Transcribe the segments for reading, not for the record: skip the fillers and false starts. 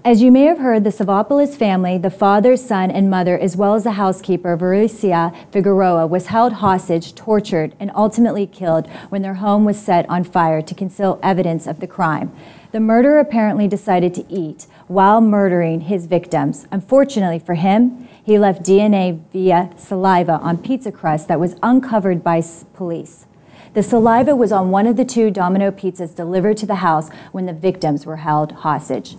As you may have heard, the Savopoulos family, the father, son, and mother, as well as the housekeeper, Verucia Figueroa, was held hostage, tortured, and ultimately killed when their home was set on fire to conceal evidence of the crime. The murderer apparently decided to eat while murdering his victims. Unfortunately for him, he left DNA via saliva on pizza crust that was uncovered by police. The saliva was on one of the 2 Domino pizzas delivered to the house when the victims were held hostage.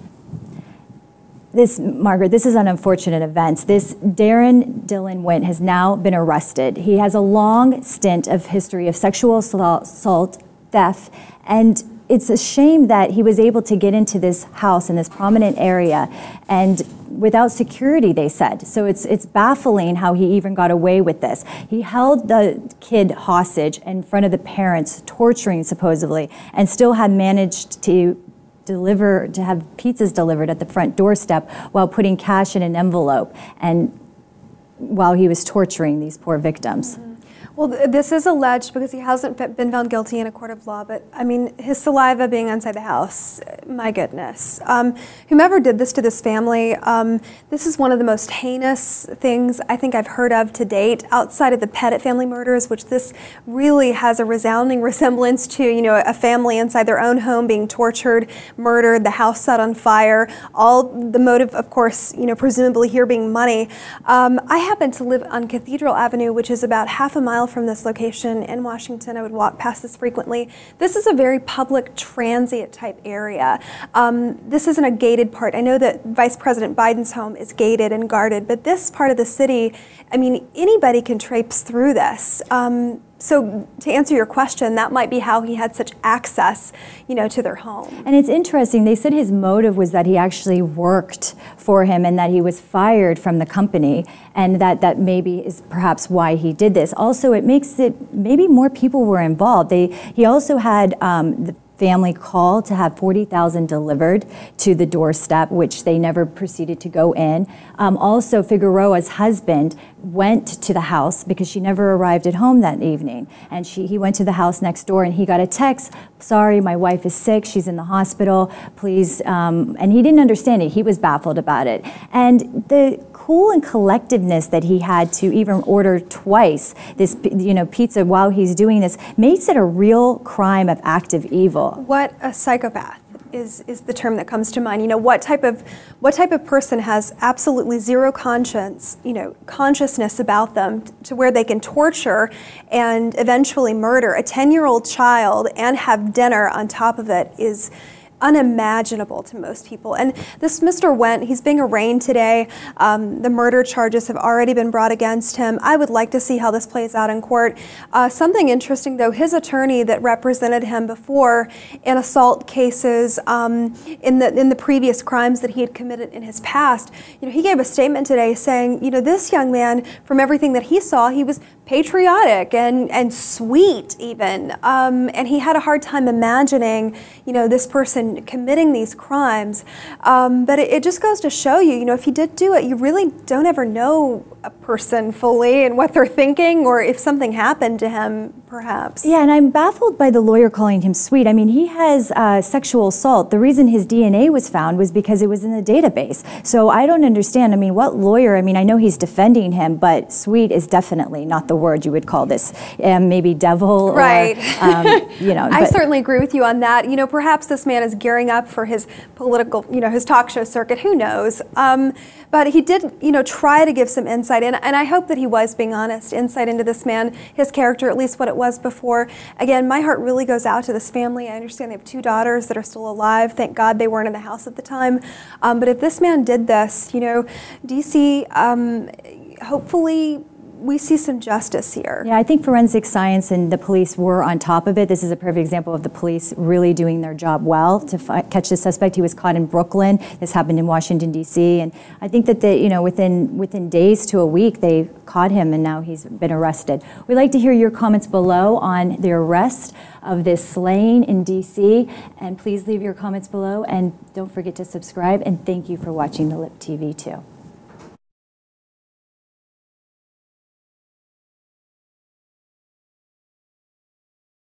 Margaret, this is an unfortunate event. This Daron Wint has now been arrested. He has a long stint of history of sexual assault, theft, and it's a shame that he was able to get into this house in this prominent area and without security, they said. So it's baffling how he even got away with this. He held the kid hostage in front of the parents, torturing supposedly, and still had managed to have pizzas delivered at the front doorstep while putting cash in an envelope and while he was torturing these poor victims. Mm-hmm. Well, this is alleged because he hasn't been found guilty in a court of law, but I mean, his saliva being inside the house, my goodness. Whomever did this to this family, this is one of the most heinous things I think I've heard of to date, outside of the Pettit family murders, which this really has a resounding resemblance to, you know, a family inside their own home being tortured, murdered, the house set on fire, all the motive, of course, you know, presumably here being money. I happen to live on Cathedral Avenue, which is about half a mile from this location in Washington. I would walk past this frequently. This is a very public transient type area. This isn't a gated part. I know that Vice President Biden's home is gated and guarded, but this part of the city, I mean, anybody can traipse through this. So to answer your question, that might be how he had such access, you know, to their home. And it's interesting. They said his motive was that he actually worked for him and that he was fired from the company, and that maybe is perhaps why he did this. Also, it makes it maybe more people were involved. He also had the family call to have 40,000 delivered to the doorstep, which they never proceeded to go in. Also, Figueroa's husband went to the house because she never arrived at home that evening. And he went to the house next door and he got a text, "Sorry, my wife is sick, she's in the hospital, please." And he didn't understand it, he was baffled about it. And the cool and collectiveness that he had to even order twice this, you know, pizza while he's doing this makes it a real crime of active evil. What a psychopath is the term that comes to mind. You know, what type of person has absolutely zero conscience, you know, consciousness about them to where they can torture and eventually murder a 10-year-old child and have dinner on top of it is unimaginable to most people. And this Mr. Wint, he's being arraigned today. The murder charges have already been brought against him. I would like to see how this plays out in court. Something interesting though, his attorney that represented him before in assault cases, in the previous crimes that he had committed in his past, you know, he gave a statement today saying, you know, this young man, from everything that he saw, he was patriotic and sweet even, and he had a hard time imagining, you know, this person committing these crimes. But it just goes to show you, you know, if he did do it, you really don't ever know a person fully and what they're thinking, or if something happened to him, perhaps. Yeah, and I'm baffled by the lawyer calling him sweet. I mean, he has sexual assault. The reason his DNA was found was because it was in the database. So I don't understand. I mean, what lawyer? I mean, I know he's defending him, but sweet is definitely not the word you would call this. Maybe devil, right? Or, you know. I certainly agree with you on that. You know, perhaps this man is gearing up for his political, you know, his talk show circuit. Who knows? But he did, you know, try to give some insight, and I hope that he was being honest, insight into this man, his character, at least what it was before. Again, my heart really goes out to this family. I understand they have 2 daughters that are still alive. Thank God they weren't in the house at the time. But if this man did this, you know, DC, hopefully we see some justice here. Yeah, I think forensic science and the police were on top of it. This is a perfect example of the police really doing their job well to catch the suspect. He was caught in Brooklyn. This happened in Washington, D.C. And I think that you know, within days to a week, they caught him and now he's been arrested. We'd like to hear your comments below on the arrest of this slaying in D.C. And please leave your comments below and don't forget to subscribe, and thank you for watching the Lip TV too.